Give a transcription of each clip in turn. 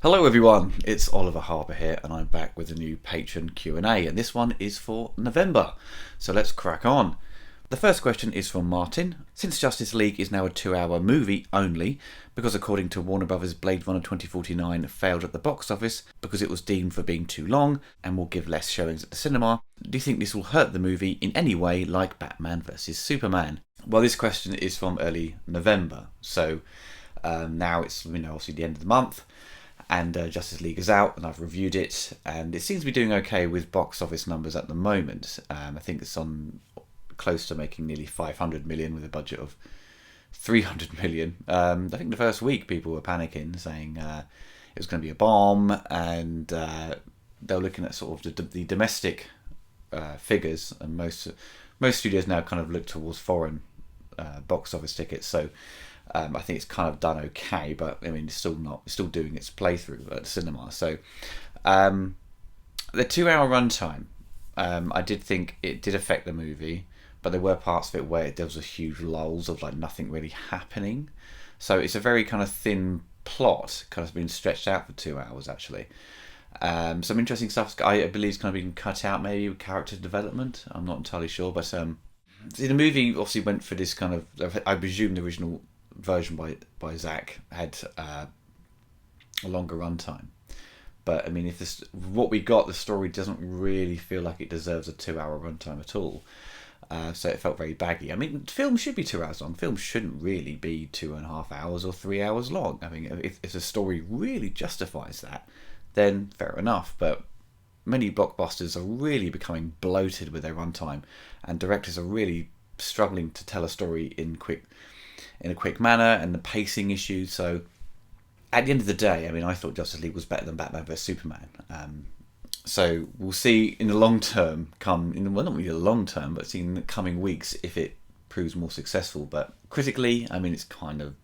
Hello everyone, it's Oliver Harper here and I'm back with a new patron Q&A and this one is for November. So let's crack on. The first question is from Martin. Since Justice League is now a 2-hour movie only, because according to Warner Bros. Blade Runner 2049 failed at the box office because it was deemed for being too long and will give less showings at the cinema, do you think this will hurt the movie in any way like Batman vs Superman? Well, this question is from early November, so now it's obviously the end of the month. And Justice League is out, and I've reviewed it, and it seems to be doing okay with box office numbers at the moment. I think it's on close to making nearly 500 million with a budget of 300 million. I think the first week people were panicking, saying it was going to be a bomb, and they were looking at sort of the domestic figures, and most studios now kind of look towards foreign box office tickets. So I think it's kind of done okay, but I mean, it's still doing its playthrough at the cinema. So the 2-hour runtime, I did think it did affect the movie, but there were parts of it where there was a huge lulls of like nothing really happening. So it's a very kind of thin plot, kind of been stretched out for 2 hours actually. Some interesting stuff I believe is kind of being cut out, maybe with character development. I'm not entirely sure, but the movie obviously went for this kind of, I presume the original version by Zach had a longer runtime, but I mean, if what we got, the story doesn't really feel like it deserves a 2-hour runtime at all. So it felt very baggy. I mean, film should be 2 hours long. Film shouldn't really be 2.5 hours or 3 hours long. I mean, if the story really justifies that, then fair enough. But many blockbusters are really becoming bloated with their runtime, and directors are really struggling to tell a story in a quick manner, and the pacing issues. So at the end of the day, I mean, I thought Justice League was better than Batman vs Superman. So we'll see in the long term, well, not really the long term, but see in the coming weeks if it proves more successful. But critically, I mean, it's kind of,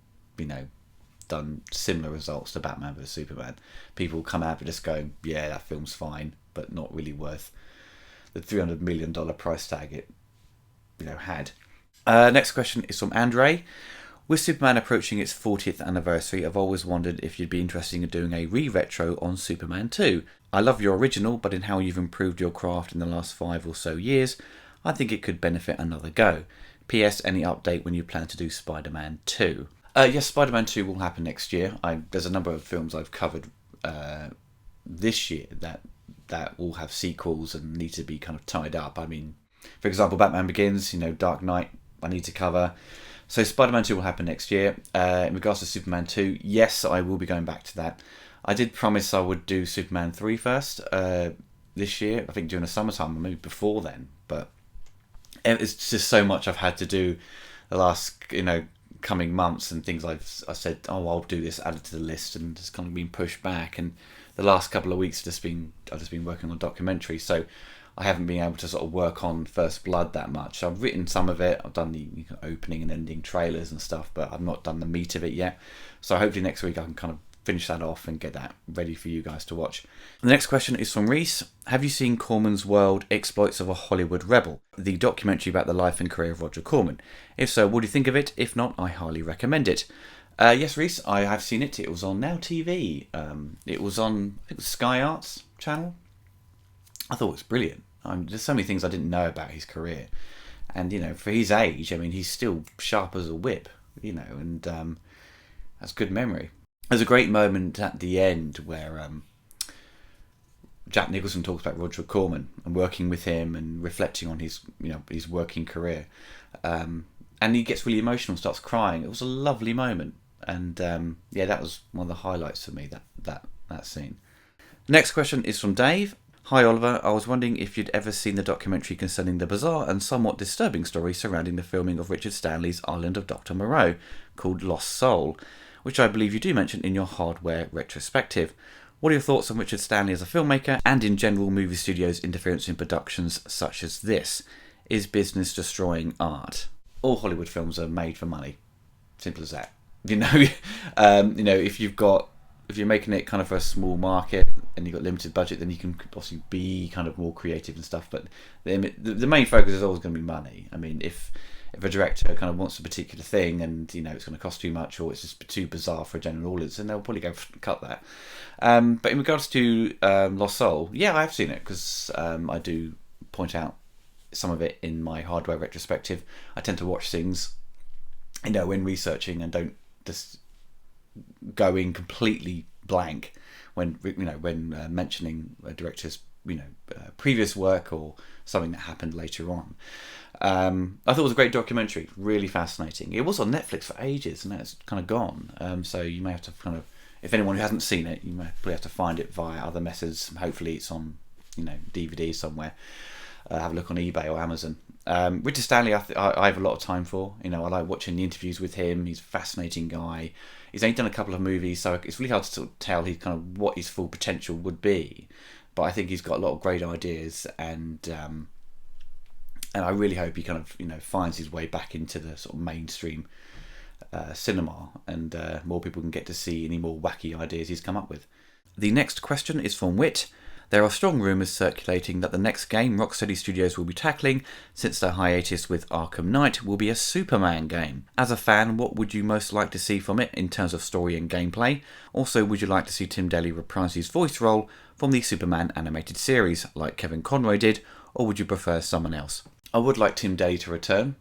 done similar results to Batman vs Superman. People come out and just go, yeah, that film's fine, but not really worth the $300 million price tag it, had. Next question is from Andre. With Superman approaching its 40th anniversary, I've always wondered if you'd be interested in doing a re-retro on Superman 2. I love your original, but in how you've improved your craft in the last 5 or so years, I think it could benefit another go. P.S. Any update when you plan to do Spider-Man 2? Yes, Spider-Man 2 will happen next year. There's a number of films I've covered this year that will have sequels and need to be kind of tied up. I mean, for example, Batman Begins, Dark Knight, I need to cover. So Spider-Man 2 will happen next year. In regards to Superman 2, yes, I will be going back to that. I did promise I would do Superman 3 first this year, I think during the summertime, or maybe before then. But it's just so much I've had to do the last, coming months, and things I said, I'll do this, add it to the list, and it's kind of been pushed back. And the last couple of weeks I've just been working on a documentary, so I haven't been able to sort of work on First Blood that much. I've written some of it, I've done the opening and ending trailers and stuff, but I've not done the meat of it yet. So hopefully next week I can kind of finish that off and get that ready for you guys to watch. The next question is from Reese. Have you seen Corman's World, Exploits of a Hollywood Rebel, the documentary about the life and career of Roger Corman? If so, what do you think of it? If not, I highly recommend it. Yes, Reese, I have seen it. It was on Now TV. It was on, I think, Sky Arts channel. I thought it was brilliant. There's so many things I didn't know about his career, and for his age, I mean, he's still sharp as a whip, and has good memory. There's a great moment at the end where Jack Nicholson talks about Roger Corman and working with him and reflecting on his his working career, and he gets really emotional and starts crying. It was a lovely moment, and that was one of the highlights for me, that scene. Next question is from Dave. Hi Oliver, I was wondering if you'd ever seen the documentary concerning the bizarre and somewhat disturbing story surrounding the filming of Richard Stanley's Island of Dr. Moreau, called Lost Soul, which I believe you do mention in your Hardware retrospective. What are your thoughts on Richard Stanley as a filmmaker, and in general movie studios' interference in productions such as this? Is business destroying art? All Hollywood films are made for money. Simple as that. If you're making it kind of for a small market and you've got limited budget, then you can possibly be kind of more creative and stuff. But the main focus is always going to be money. I mean, if if a director kind of wants a particular thing and it's going to cost too much or it's just too bizarre for a general audience, then they'll probably go cut that. But in regards to Lost Soul, yeah, I have seen it because I do point out some of it in my hardware retrospective. I tend to watch things, when researching, and don't just go in completely blank when mentioning a director's previous work or something that happened later on. I thought it was a great documentary, really fascinating. It was on Netflix for ages, and now it's kind of gone. So you may have to kind of, if anyone who hasn't seen it, you may probably have to find it via other methods. Hopefully, it's on DVD somewhere. Have a look on eBay or Amazon. Richard Stanley, I have a lot of time for. I like watching the interviews with him. He's a fascinating guy. He's only done a couple of movies, so it's really hard to sort of tell kind of what his full potential would be. But I think he's got a lot of great ideas, and I really hope he kind of finds his way back into the sort of mainstream cinema, and more people can get to see any more wacky ideas he's come up with. The next question is from Wit. There are strong rumours circulating that the next game Rocksteady Studios will be tackling, since their hiatus with Arkham Knight, will be a Superman game. As a fan, what would you most like to see from it in terms of story and gameplay? Also, would you like to see Tim Daly reprise his voice role from the Superman animated series, like Kevin Conroy did, or would you prefer someone else? I would like Tim Daly to return.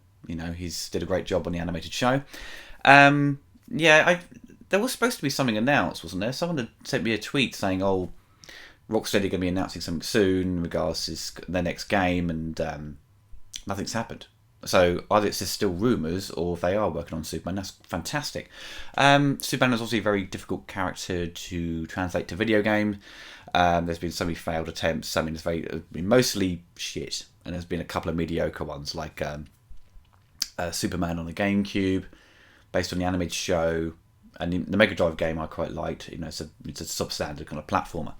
He's did a great job on the animated show. There was supposed to be something announced, wasn't there? Someone had sent me a tweet saying, Rocksteady are going to be announcing something soon in regards to their next game, and nothing's happened. So either it's just still rumours, or if they are working on Superman, that's fantastic. Superman is obviously a very difficult character to translate to video game. There's been so many failed attempts. I mean, it's been mostly shit, and there's been a couple of mediocre ones, like Superman on the GameCube, based on the animated show. And the Mega Drive game I quite liked. It's a substandard kind of platformer.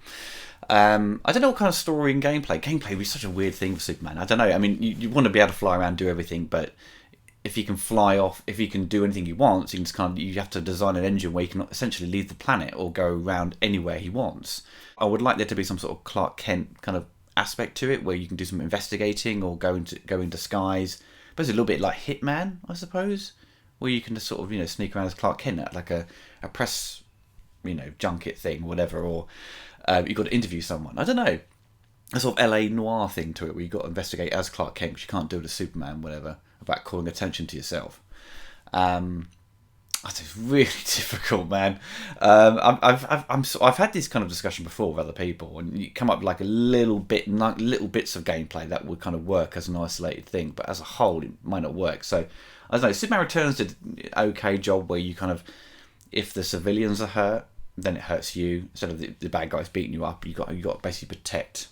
I don't know what kind of story and gameplay. Gameplay would be such a weird thing for Superman. I don't know. I mean, you want to be able to fly around and do everything, but if he can fly off, if he can do anything he wants, you have to design an engine where he can essentially leave the planet or go around anywhere he wants. I would like there to be some sort of Clark Kent kind of aspect to it, where you can do some investigating or go in disguise. But it's a little bit like Hitman, I suppose, where you can just sort of sneak around as Clark Kent at like a press junket thing or whatever, or you've got to interview someone. I don't know, a sort of LA noir thing to it, where you've got to investigate as Clark Kent, which you can't do it as Superman, whatever, about calling attention to yourself. It's really difficult, man. I've had this kind of discussion before with other people, and you come up with like little bits of gameplay that would kind of work as an isolated thing, but as a whole, it might not work. So I don't know. Superman Returns did an okay job where you kind of, if the civilians are hurt, then it hurts you. Instead of the bad guys beating you up, you got to basically protect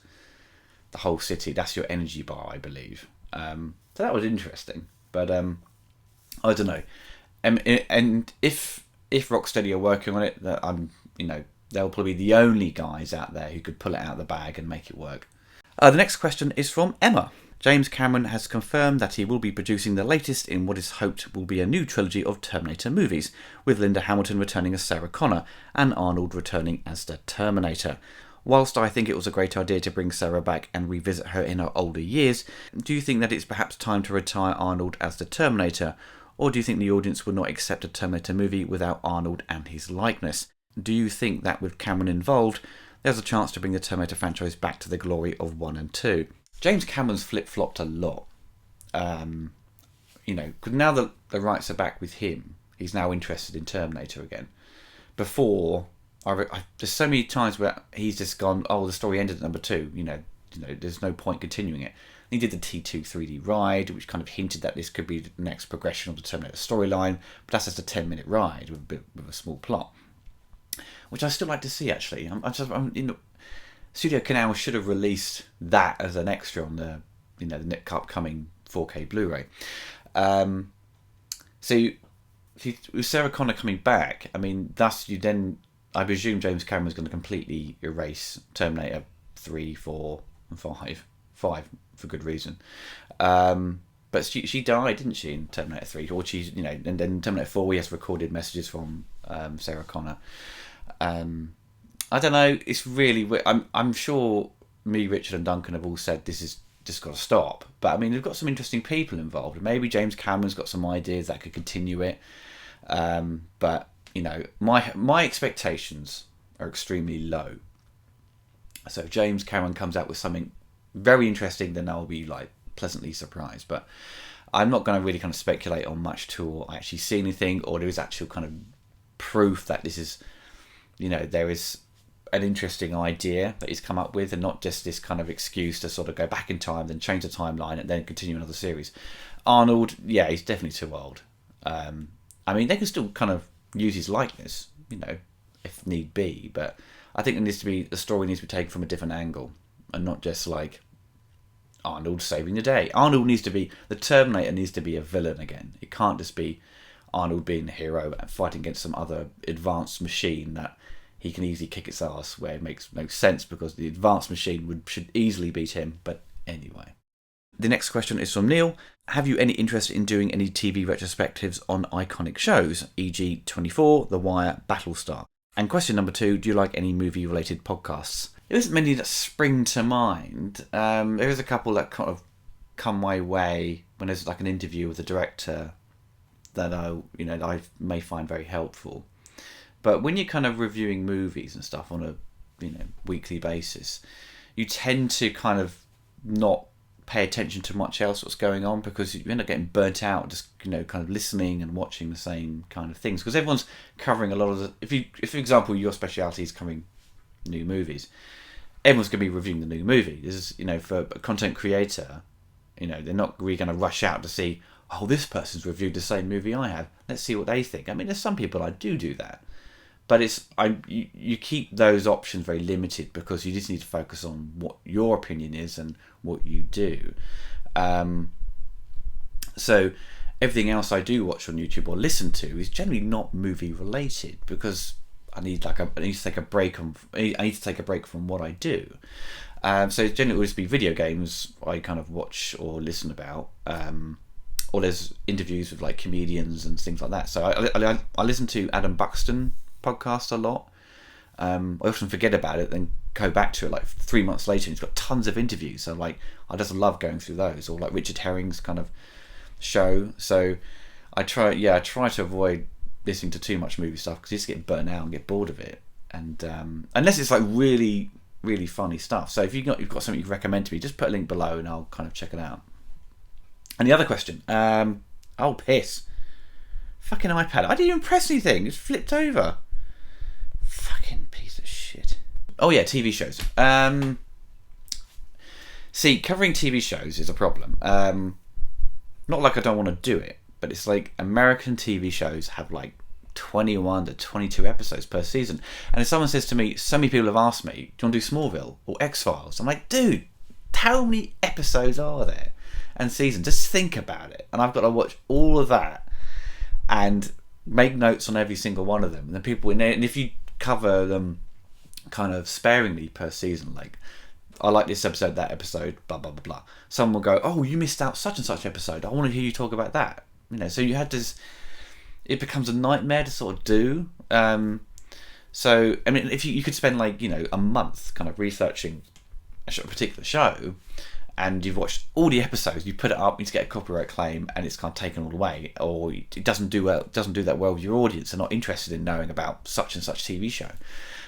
the whole city. That's your energy bar, I believe. So that was interesting, but I don't know. And if Rocksteady are working on it, they'll probably be the only guys out there who could pull it out of the bag and make it work. The next question is from Emma. James Cameron has confirmed that he will be producing the latest in what is hoped will be a new trilogy of Terminator movies, with Linda Hamilton returning as Sarah Connor and Arnold returning as the Terminator. Whilst I think it was a great idea to bring Sarah back and revisit her in her older years, do you think that it's perhaps time to retire Arnold as the Terminator? Or do you think the audience would not accept a Terminator movie without Arnold and his likeness? Do you think that with Cameron involved, there's a chance to bring the Terminator franchise back to the glory of 1 and 2? James Cameron's flip-flopped a lot. Because now that the rights are back with him, he's now interested in Terminator again. Before, there's so many times where he's just gone, the story ended at number 2, there's no point continuing it. He did the T2 3D ride, which kind of hinted that this could be the next progression of the Terminator storyline, but that's just a 10-minute ride with a small plot, which I still like to see, actually. Studio Canal should have released that as an extra on the upcoming 4K Blu-ray. So with Sarah Connor coming back, I mean, thus I presume James Cameron's going to completely erase Terminator 3, 4, and 5 for good reason. But she died, didn't she, in Terminator 3? Or she's, and then Terminator 4, we have recorded messages from Sarah Connor. I don't know. It's really weird. I'm sure me, Richard, and Duncan have all said this is just got to stop. But I mean, they've got some interesting people involved. Maybe James Cameron's got some ideas that could continue it. But you know, my expectations are extremely low. So if James Cameron comes out with something very interesting, then I'll be like pleasantly surprised. But I'm not going to really kind of speculate on much till I actually see anything, or there is actual kind of proof that this is, you know, there is an interesting idea that he's come up with, and not just this kind of excuse to sort of go back in time, then change the timeline, and then continue another series. Arnold, yeah, he's definitely too old. I mean, they can still kind of use his likeness, you know, if need be, but I think the story needs to be taken from a different angle, and not just like Arnold saving the day. The Terminator needs to be a villain again. It can't just be Arnold being the hero and fighting against some other advanced machine that he can easily kick its ass, where it makes no sense because the advanced machine should easily beat him. But anyway. The next question is from Neil. Have you any interest in doing any TV retrospectives on iconic shows, e.g. 24, The Wire, Battlestar? And question number 2, do you like any movie-related podcasts? There isn't many that spring to mind. There is a couple that kind of come my way when there's like an interview with a director that I may find very helpful. But when you're kind of reviewing movies and stuff on a weekly basis, you tend to kind of not pay attention to much else what's going on, because you end up getting burnt out just kind of listening and watching the same kind of things, because everyone's covering a lot of the, if for example your speciality is covering new movies, everyone's going to be reviewing the new movie. This is, for a content creator, they're not really going to rush out to see, oh, this person's reviewed the same movie I have, let's see what they think. I mean, there's some people that do that, but you keep those options very limited, because you just need to focus on what your opinion is and what you do. So everything else I do watch on YouTube or listen to is generally not movie related, because I need to take a break from what I do. So generally it will just be video games I kind of watch or listen about, or there's interviews with like comedians and things like that. So I listen to Adam Buxton podcast a lot. I often forget about it, then go back to it like 3 months later, and he's got tons of interviews. So like I just love going through those, or like Richard Herring's kind of show. So I try to avoid listening to too much movie stuff, because you just get burnt out and get bored of it. And unless it's like really, really funny stuff. So if you've got something you recommend to me, just put a link below and I'll kind of check it out. And the other question, oh piss, fucking iPad, I didn't even press anything, it's flipped over. Fucking piece of shit. Oh yeah, TV shows. See, covering TV shows is a problem. Not like I don't want to do it, but it's like American TV shows have like 21 to 22 episodes per season. And if someone says to me, so many people have asked me, do you want to do Smallville or X-Files? I'm like, dude, how many episodes are there? And season, just think about it. And I've got to watch all of that and make notes on every single one of them. And then and if you cover them kind of sparingly per season, like, I like this episode, that episode, blah, blah, blah, blah. Someone will go, oh, you missed out such and such episode. I want to hear you talk about that. So you had this, it becomes a nightmare to sort of do. So, I mean, if you could spend like, a month kind of researching a particular show, and you've watched all the episodes, you put it up, you get a copyright claim, and it's kind of taken all away, or it doesn't do that well with your audience. They're not interested in knowing about such and such TV show.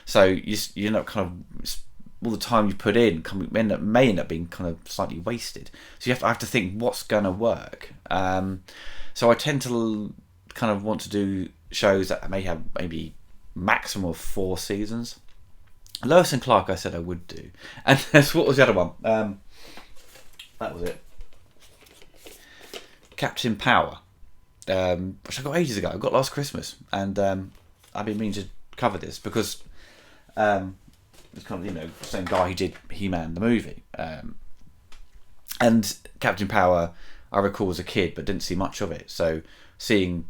So you end up kind of, all the time you put in may end up being kind of slightly wasted. So I have to think what's going to work. So I tend to kind of want to do shows that may have maybe maximum of 4 seasons. Lois and Clark, I said I would do. And what was the other one? That was it. Captain Power, which I got ages ago. I got last Christmas, and I've been meaning to cover this because it's kind of the same guy who did He-Man the movie, and Captain Power I recall as a kid, but didn't see much of it. So seeing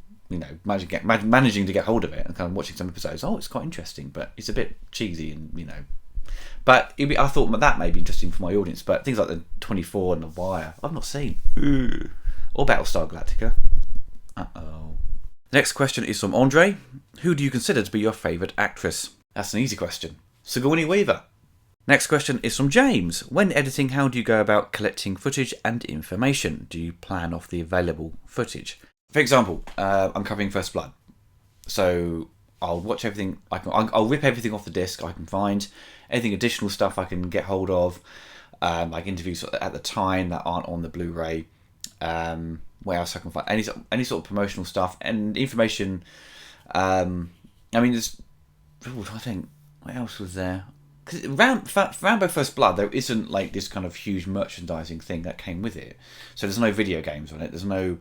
managing to get hold of it and kind of watching some episodes, it's quite interesting, but it's a bit cheesy and But I thought that may be interesting for my audience. But things like the 24 and The Wire, I've not seen. Or Battlestar Galactica. Uh-oh. Next question is from Andre. Who do you consider to be your favourite actress? That's an easy question. Sigourney Weaver. Next question is from James. When editing, how do you go about collecting footage and information? Do you plan off the available footage? For example, I'm covering First Blood. So I'll watch everything. I'll rip everything off the disc I can find. Anything additional stuff I can get hold of, like interviews at the time that aren't on the Blu-ray. Where else I can find any sort of promotional stuff and information. I mean, there's. I think what else was there? Because Rambo First Blood, there isn't like this kind of huge merchandising thing that came with it. So there's no video games on it. There's no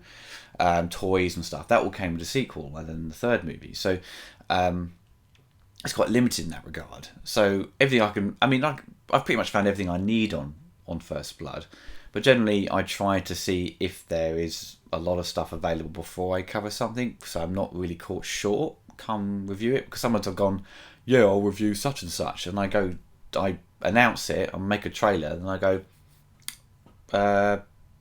toys and stuff. That all came with the sequel rather than the third movie. So it's quite limited in that regard. So everything I've pretty much found everything I need on First Blood. But generally, I try to see if there is a lot of stuff available before I cover something. So I'm not really caught short come review it. Because sometimes I've gone, yeah, I'll review such and such. And I announce it and make a trailer. And I go,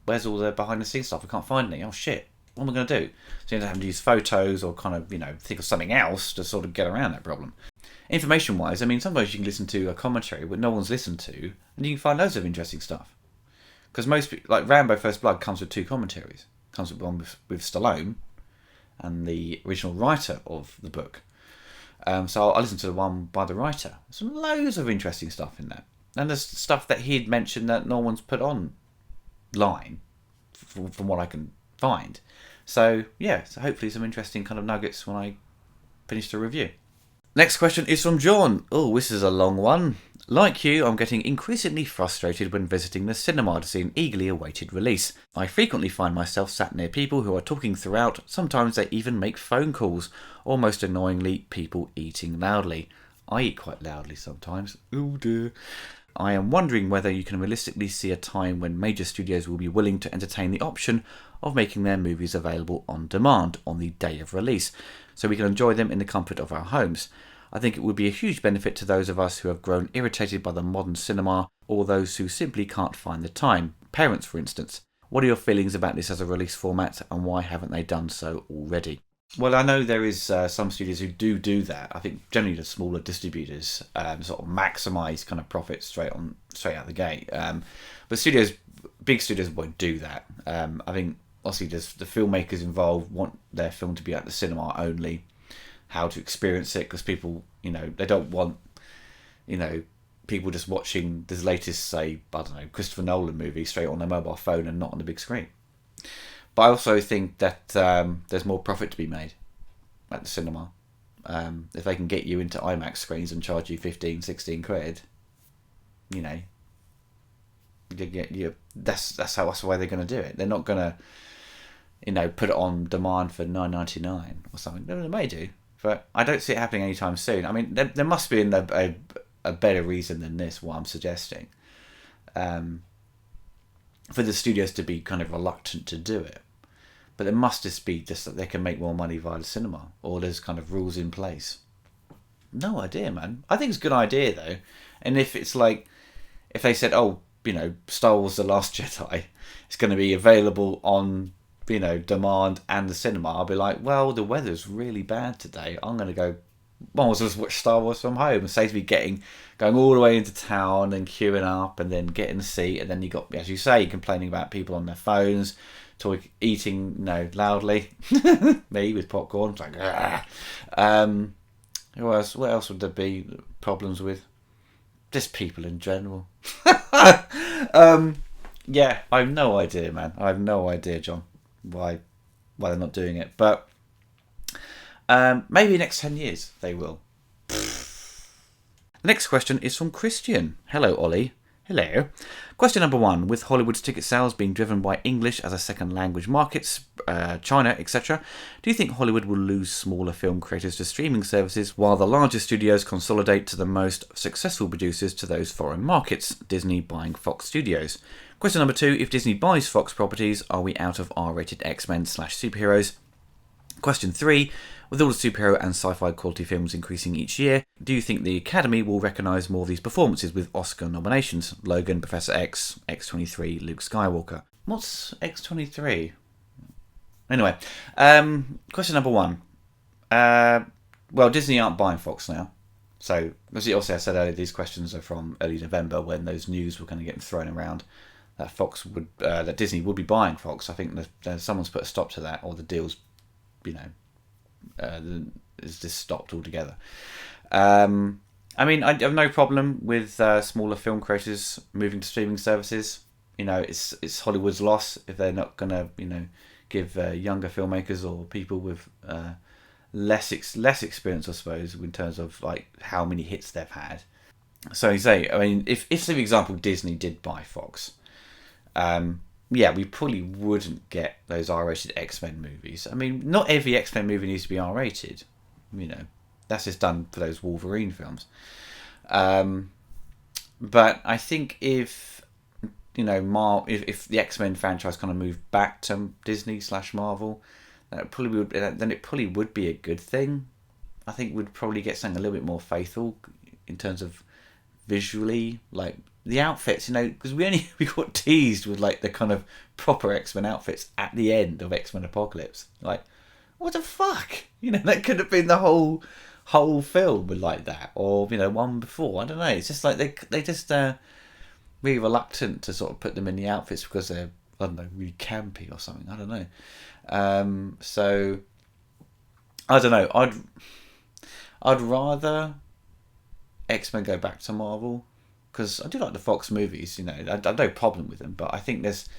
where's all the behind the scenes stuff? I can't find any. Oh, shit. What am I going to do? So you have to use photos or kind of, think of something else to sort of get around that problem. Information-wise, I mean, sometimes you can listen to a commentary that no one's listened to, and you can find loads of interesting stuff. Because most people, like Rambo First Blood comes with 2 commentaries. It comes with one with Stallone and the original writer of the book. So I listened to the one by the writer. There's some loads of interesting stuff in there. And there's stuff that he'd mentioned that no one's put online, from what I can find. So, yeah, so hopefully some interesting kind of nuggets when I finish the review. Next question is from John. Oh, this is a long one. Like you, I'm getting increasingly frustrated when visiting the cinema to see an eagerly awaited release. I frequently find myself sat near people who are talking throughout. Sometimes they even make phone calls, or most annoyingly, people eating loudly. I eat quite loudly sometimes. Oh dear. I am wondering whether you can realistically see a time when major studios will be willing to entertain the option of making their movies available on demand on the day of release, so we can enjoy them in the comfort of our homes. I think it would be a huge benefit to those of us who have grown irritated by the modern cinema, or those who simply can't find the time. Parents, for instance. What are your feelings about this as a release format, and why haven't they done so already? Well, I know there is some studios who do that. I think generally the smaller distributors sort of maximise kind of profits straight out the gate. But big studios won't do that. I think obviously the filmmakers involved want their film to be at the cinema only. How to experience it, because people, they don't want, people just watching this latest, say, I don't know, Christopher Nolan movie straight on their mobile phone and not on the big screen. But I also think that there's more profit to be made at the cinema. If they can get you into IMAX screens and charge you 15, 16 quid, that's the way they're going to do it. They're not going to, put it on demand for $9.99 or something. They may do, but I don't see it happening anytime soon. I mean, there must be a better reason than this, what I'm suggesting. For the studios to be kind of reluctant to do it. But there must just be that they can make more money via the cinema, or there's kind of rules in place. No idea, man. I think it's a good idea, though. And if it's like, if they said, Star Wars The Last Jedi, it's going to be available on, demand and the cinema, I'll be like, well, the weather's really bad today. I'm going to go, I'll just watch Star Wars from home. And saves me going all the way into town and queuing up and then getting a seat. And then you got, as you say, complaining about people on their phones, eating, loudly. Me with popcorn. It's like, what else would there be problems with? Just people in general. Yeah, I have no idea, man. I have no idea, John, why they're not doing it. But maybe next 10 years they will. The next question is from Christian. Hello, Ollie. Hello. Question number 1. With Hollywood's ticket sales being driven by English as a second language markets, China, etc., do you think Hollywood will lose smaller film creators to streaming services while the larger studios consolidate to the most successful producers to those foreign markets, Disney buying Fox Studios? Question number 2. If Disney buys Fox properties, are we out of R-rated X-Men/superheroes? Question 3. With all the superhero and sci-fi quality films increasing each year, do you think the Academy will recognise more of these performances with Oscar nominations? Logan, Professor X, X-23, Luke Skywalker. What's X-23? Anyway, question number 1. Well, Disney aren't buying Fox now. So, as also I said earlier, these questions are from early November when those news were kind of getting thrown around that that Disney would be buying Fox. I think someone's put a stop to that, or the deal's, is just stopped altogether. I mean, I have no problem with smaller film creators moving to streaming services. It's Hollywood's loss if they're not gonna, give younger filmmakers or people with less experience, I suppose, in terms of like how many hits they've had. So you say, I mean, if for example Disney did buy Fox, we probably wouldn't get those R-rated X-Men movies. I mean, not every X-Men movie needs to be R-rated. That's just done for those Wolverine films. But I think if if the X-Men franchise kind of moved back to Disney/Marvel, then it probably would be a good thing. I think we'd probably get something a little bit more faithful in terms of visually, like the outfits, because we got teased with like the kind of proper X-Men outfits at the end of X-Men Apocalypse. Like, what the fuck? That could have been the whole film with like that, or one before. I don't know. It's just like they just really reluctant to sort of put them in the outfits because they're, I don't know, really campy or something. I don't know. So I don't know. I'd rather X-Men go back to Marvel, because I do like the Fox movies. I have no problem with them, but I think there's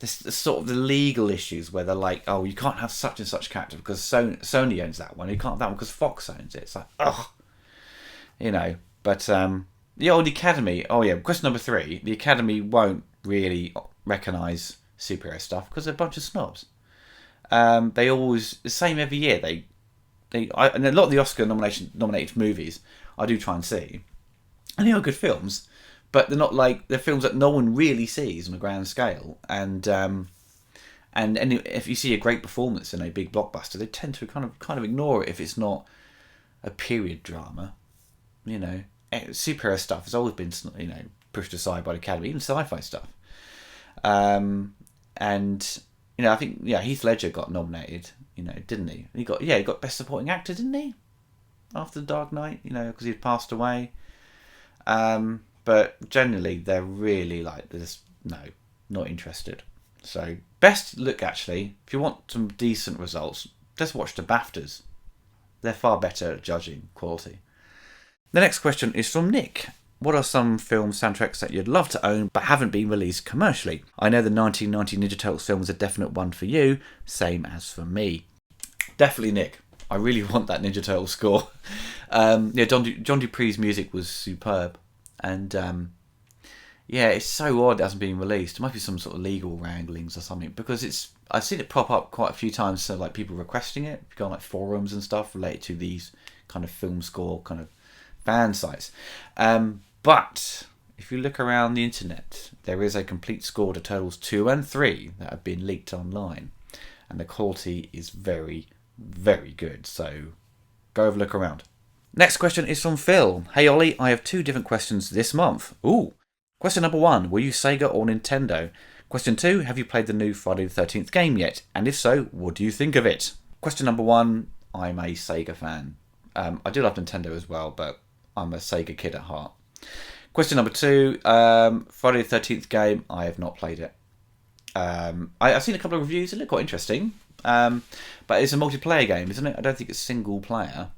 sort of the legal issues where they're like, oh, you can't have such and such character because Sony owns that one. You can't have that one because Fox owns it. It's like, ugh. But the old Academy. Oh yeah, question number 3. The Academy won't really recognise superhero stuff because they're a bunch of snobs. They always the same every year. And a lot of the Oscar nominated movies I do try and see, and they are good films, but they're not like they're films that no one really sees on a grand scale. And if you see a great performance in a big blockbuster, they tend to kind of ignore it if it's not a period drama. Superhero stuff has always been pushed aside by the Academy, even sci-fi stuff. And I think Heath Ledger got nominated, didn't he? He got Best Supporting Actor, didn't he? After The Dark Knight, because he'd passed away. But generally, they're really like, they're just, no, not interested. So, best look, actually, if you want some decent results, just watch the BAFTAs. They're far better at judging quality. The next question is from Nick. What are some film soundtracks that you'd love to own but haven't been released commercially? I know the 1990 Ninja Turtles film was a definite one for you, same as for me. Definitely, Nick. I really want that Ninja Turtle score. John Dupree's music was superb. And it's so odd it hasn't been released. It might be some sort of legal wranglings or something, because I've seen it pop up quite a few times, so like people requesting it. If you go on like forums and stuff related to these kind of film score kind of fan sites. But if you look around the internet, there is a complete score to Turtles 2 and 3 that have been leaked online. And the quality is very, very good. So go have a look around. Next question is from Phil. Hey Ollie, I have 2 different questions this month. Ooh. Question number 1, were you Sega or Nintendo? Question 2, have you played the new Friday the 13th game yet? And if so, what do you think of it? Question number 1, I'm a Sega fan. I do love Nintendo as well, but I'm a Sega kid at heart. Question number 2, Friday the 13th game, I have not played it. I've seen a couple of reviews, it looked quite interesting. But it's a multiplayer game, isn't it? I don't think it's single player.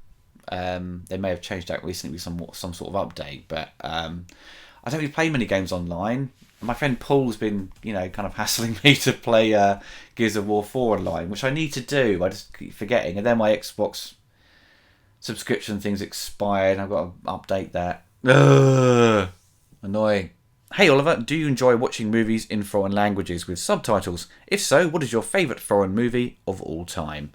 They may have changed that recently with some sort of update, but I don't really play many games online. My friend Paul's been, kind of hassling me to play Gears of War 4 online, which I need to do. I just keep forgetting. And then my Xbox subscription thing's expired. I've got to update that. Ugh, annoying. Hey Oliver, do you enjoy watching movies in foreign languages with subtitles? If so, what is your favourite foreign movie of all time?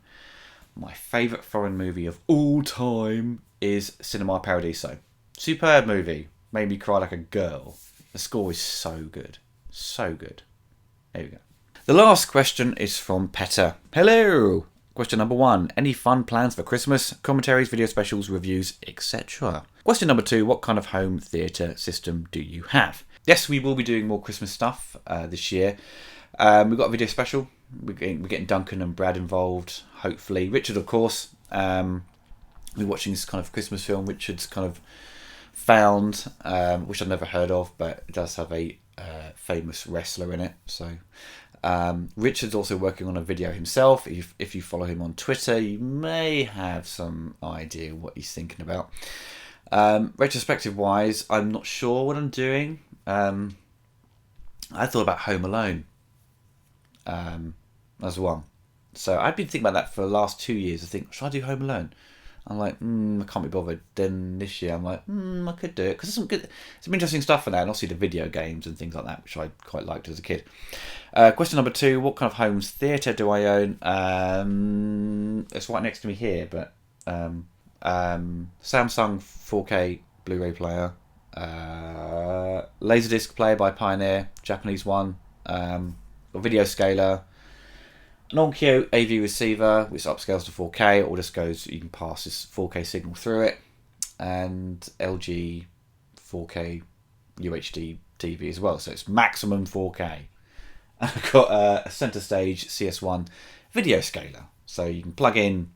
My favourite foreign movie of all time is Cinema Paradiso. Superb movie. Made me cry like a girl. The score is so good. So good. There we go. The last question is from Petter. Hello! Question number 1. Any fun plans for Christmas? Commentaries, video specials, reviews, etc. Question number 2. What kind of home theatre system do you have? Yes, we will be doing more Christmas stuff this year. We've got a video special. We're getting Duncan and Brad involved, hopefully. Richard, of course. We're watching this kind of Christmas film Richard's kind of found, which I've never heard of, but it does have a famous wrestler in it. So Richard's also working on a video himself. If you follow him on Twitter, you may have some idea what he's thinking about. Retrospective wise, I'm not sure what I'm doing. I thought about Home Alone as one. So I've been thinking about that for the last 2 years. I think, should I do Home Alone? I'm like, I can't be bothered. Then this year I'm like, I could do it, because there's some interesting stuff for that, and obviously the video games and things like that, which I quite liked as a kid. Question number 2, what kind of home theatre do I own? It's right next to me here, but Samsung 4K Blu-ray player, Laserdisc player by Pioneer, Japanese one, a video scaler, an Onkyo AV receiver which upscales to 4K, or just goes, you can pass this 4K signal through it, and LG 4K UHD TV as well, so it's maximum 4K. I've got a Center Stage CS1 video scaler, so you can plug in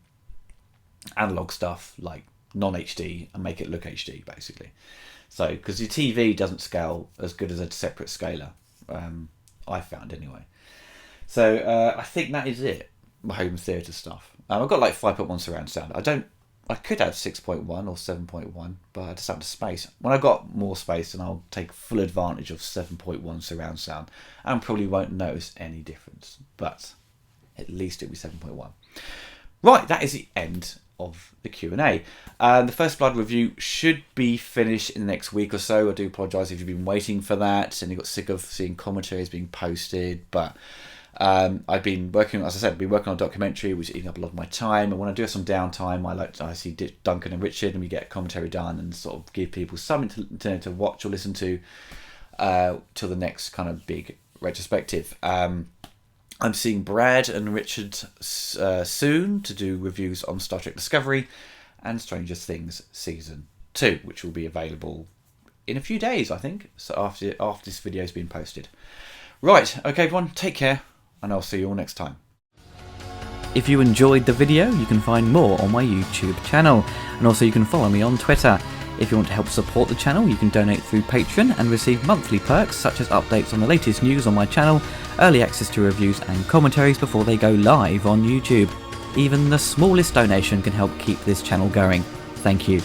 analog stuff like non-HD and make it look HD basically. So because your TV doesn't scale as good as a separate scaler, I found anyway. So I think that is it. My home theatre stuff. I've got like 5.1 surround sound. I could have 6.1 or 7.1, but I just have the space. When I've got more space, then I'll take full advantage of 7.1 surround sound, and probably won't notice any difference. But at least it'll be 7.1. Right, that is the end of the Q&A. The First Blood review should be finished in the next week or so. I do apologise if you've been waiting for that and you got sick of seeing commentaries being posted, but I've been working, as I said, on a documentary which is eating up a lot of my time, and when I do have some downtime, I see Duncan and Richard, and we get a commentary done and sort of give people something to watch or listen to till the next kind of big retrospective. I'm seeing Brad and Richard soon to do reviews on Star Trek Discovery and Stranger Things Season 2, which will be available in a few days, I think, so after this video has been posted. Right, okay everyone, take care, and I'll see you all next time. If you enjoyed the video, you can find more on my YouTube channel, and also you can follow me on Twitter. If you want to help support the channel, you can donate through Patreon and receive monthly perks such as updates on the latest news on my channel, early access to reviews and commentaries before they go live on YouTube. Even the smallest donation can help keep this channel going. Thank you.